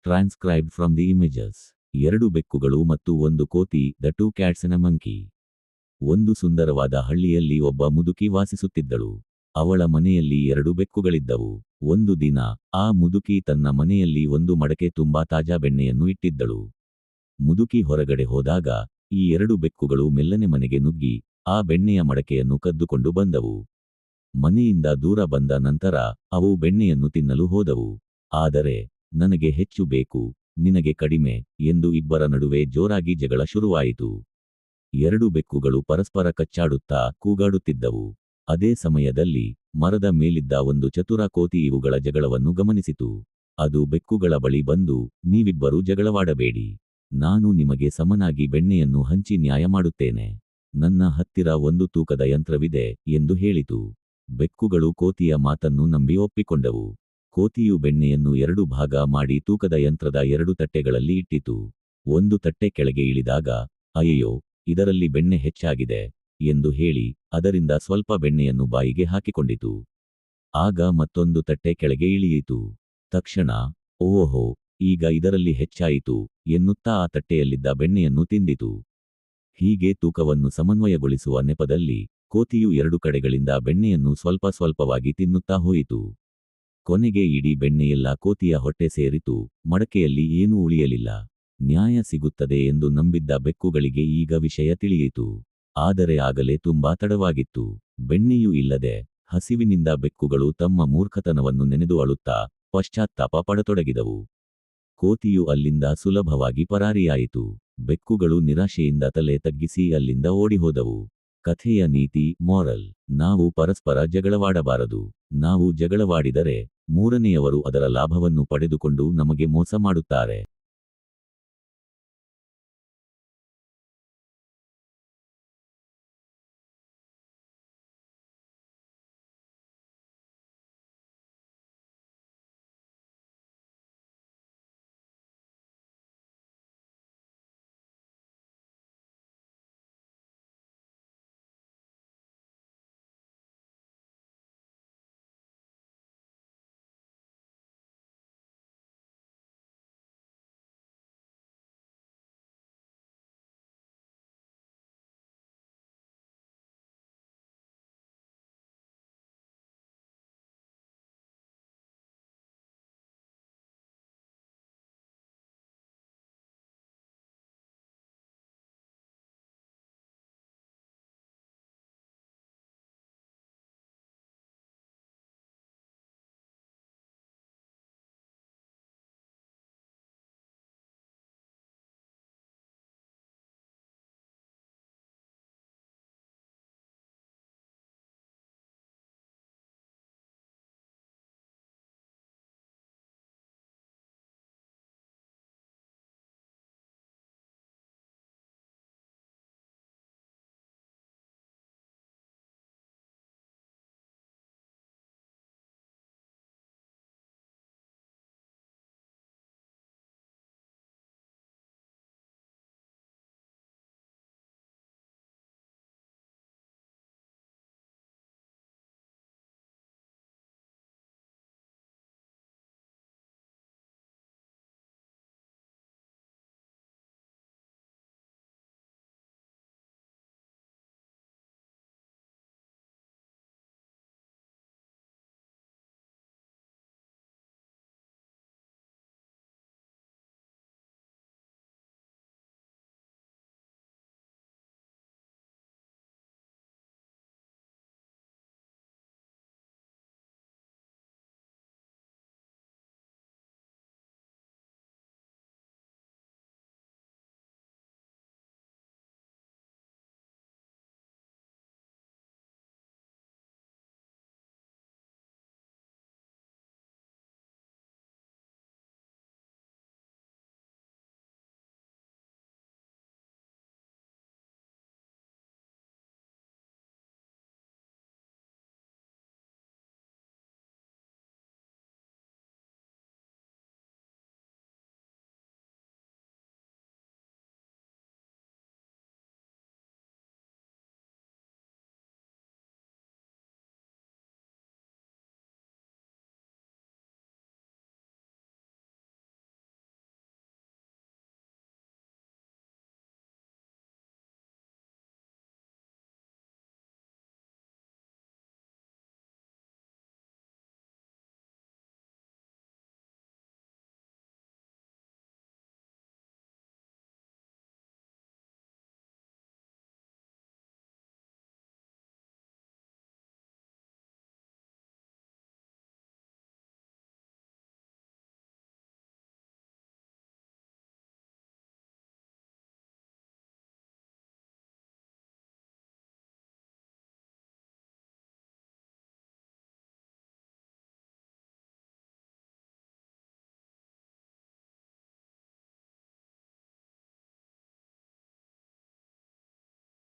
Transcribed from the images. 2 ಬೆಕ್ಕುಗಳು ಮತ್ತು ಒಂದು ಕೋತಿ, The Two Cats and a Monkey. ಒಂದು ಸುಂದರವಾದ ಹಳ್ಳಿಯಲ್ಲಿ ಒಬ್ಬ ಮುದುಕಿ ವಾಸಿಸುತ್ತಿದ್ದಳು. ಅವಳ ಮನೆಯಲ್ಲಿ 2 ಬೆಕ್ಕುಗಳಿದ್ದವು. ಒಂದು ದಿನ ಆ ಮುದುಕಿ ತನ್ನ ಮನೆಯಲ್ಲಿ ಒಂದು ಮಡಕೆ ತುಂಬಾ ತಾಜಾ ಬೆಣ್ಣೆಯನ್ನು ಇಟ್ಟಿದ್ದಳು. ಮುದುಕಿ ಹೊರಗಡೆ ಹೋದಾಗ ಈ 2 ಬೆಕ್ಕುಗಳು ಮೆಲ್ಲನೆ ಮನೆಗೆ ನುಗ್ಗಿ ಆ ಬೆಣ್ಣೆಯ ಮಡಕೆಯನ್ನು ಕದ್ದುಕೊಂಡು ಬಂದವು. ಮನೆಯಿಂದ ದೂರ ಬಂದ ನಂತರ ಅವು ಬೆಣ್ಣೆಯನ್ನು ತಿನ್ನಲು ಹೋದವು. ಆದರೆ ನನಗೆ ಹೆಚ್ಚು ಬೇಕು, ನಿನಗೆ ಕಡಿಮೆ ಎಂದು ಇಬ್ಬರ ನಡುವೆ ಜೋರಾಗಿ ಜಗಳ ಶುರುವಾಯಿತು. 2 ಬೆಕ್ಕುಗಳು ಪರಸ್ಪರ ಕಚ್ಚಾಡುತ್ತಾ ಕೂಗಾಡುತ್ತಿದ್ದವು. ಅದೇ ಸಮಯದಲ್ಲಿ ಮರದ ಮೇಲಿದ್ದ ಒಂದು ಚತುರ ಕೋತಿ ಇವುಗಳ ಜಗಳವನ್ನು ಗಮನಿಸಿತು. ಅದು ಬೆಕ್ಕುಗಳ ಬಳಿ ಬಂದು, ನೀವಿಬ್ಬರೂ ಜಗಳವಾಡಬೇಡಿ. ನಾನು ನಿಮಗೆ ಸಮನಾಗಿ ಬೆಣ್ಣೆಯನ್ನು ಹಂಚಿ ನ್ಯಾಯ ಮಾಡುತ್ತೇನೆ. ನನ್ನ ಹತ್ತಿರ ಒಂದು ತೂಕದ ಯಂತ್ರವಿದೆ ಎಂದು ಹೇಳಿತು. ಬೆಕ್ಕುಗಳು ಕೋತಿಯ ಮಾತನ್ನು ನಂಬಿ ಒಪ್ಪಿಕೊಂಡವು. ಕೋತಿಯು ಬೆಣ್ಣೆಯನ್ನು 2 ಭಾಗ ಮಾಡಿ ತೂಕದ ಯಂತ್ರದ 2 ತಟ್ಟೆಗಳಲ್ಲಿ ಇಟ್ಟಿತು. ಒಂದು ತಟ್ಟೆ ಕೆಳಗೆ ಇಳಿದಾಗ, ಅಯ್ಯೋ, ಇದರಲ್ಲಿ ಬೆಣ್ಣೆ ಹೆಚ್ಚಾಗಿದೆ ಎಂದು ಹೇಳಿ ಅದರಿಂದ ಸ್ವಲ್ಪ ಬೆಣ್ಣೆಯನ್ನು ಬಾಯಿಗೆ ಹಾಕಿಕೊಂಡಿತು. ಆಗ ಮತ್ತೊಂದು ತಟ್ಟೆ ಕೆಳಗೆ ಇಳಿಯಿತು. ತಕ್ಷಣ, ಓಹೋ, ಈಗ ಇದರಲ್ಲಿ ಹೆಚ್ಚಾಯಿತು ಎನ್ನುತ್ತಾ ಆ ತಟ್ಟೆಯಲ್ಲಿದ್ದ ಬೆಣ್ಣೆಯನ್ನು ತಿಂದಿತು. ಹೀಗೆ ತೂಕವನ್ನು ಸಮನ್ವಯಗೊಳಿಸುವ ನೆಪದಲ್ಲಿ ಕೋತಿಯು 2 ಕಡೆಗಳಿಂದ ಬೆಣ್ಣೆಯನ್ನು ಸ್ವಲ್ಪ ಸ್ವಲ್ಪವಾಗಿ ತಿನ್ನುತ್ತಾ ಹೋಯಿತು. ಕೊನೆಗೆ ಇಡೀ ಬೆಣ್ಣೆಯೆಲ್ಲ ಕೋತಿಯ ಹೊಟ್ಟೆ ಸೇರಿತು. ಮಡಕೆಯಲ್ಲಿ ಏನೂ ಉಳಿಯಲಿಲ್ಲ. ನ್ಯಾಯ ಸಿಗುತ್ತದೆ ಎಂದು ನಂಬಿದ್ದ ಬೆಕ್ಕುಗಳಿಗೆ ಈಗ ವಿಷಯ ತಿಳಿಯಿತು. ಆದರೆ ಆಗಲೇ ತುಂಬಾ ತಡವಾಗಿತ್ತು. ಬೆಣ್ಣೆಯೂ ಇಲ್ಲದೆ ಹಸಿವಿನಿಂದ ಬೆಕ್ಕುಗಳು ತಮ್ಮ ಮೂರ್ಖತನವನ್ನು ನೆನೆದು ಅಳುತ್ತಾ ಪಶ್ಚಾತ್ತಾಪ ಪಡತೊಡಗಿದವು. ಕೋತಿಯು ಅಲ್ಲಿಂದ ಸುಲಭವಾಗಿ ಪರಾರಿಯಾಯಿತು. ಬೆಕ್ಕುಗಳು ನಿರಾಶೆಯಿಂದ ತಲೆ ತಗ್ಗಿಸಿ ಅಲ್ಲಿಂದ ಓಡಿಹೋದವು. ಕಥೆಯ ನೀತಿ, ಮಾರಲ್: ನಾವು ಪರಸ್ಪರ ಜಗಳವಾಡಬಾರದು. ನಾವು ಜಗಳವಾಡಿದರೆ ಮೂರನೆಯವರು ಅದರ ಲಾಭವನ್ನು ಪಡೆದುಕೊಂಡು ನಮಗೆ ಮೋಸ ಮಾಡುತ್ತಾರೆ.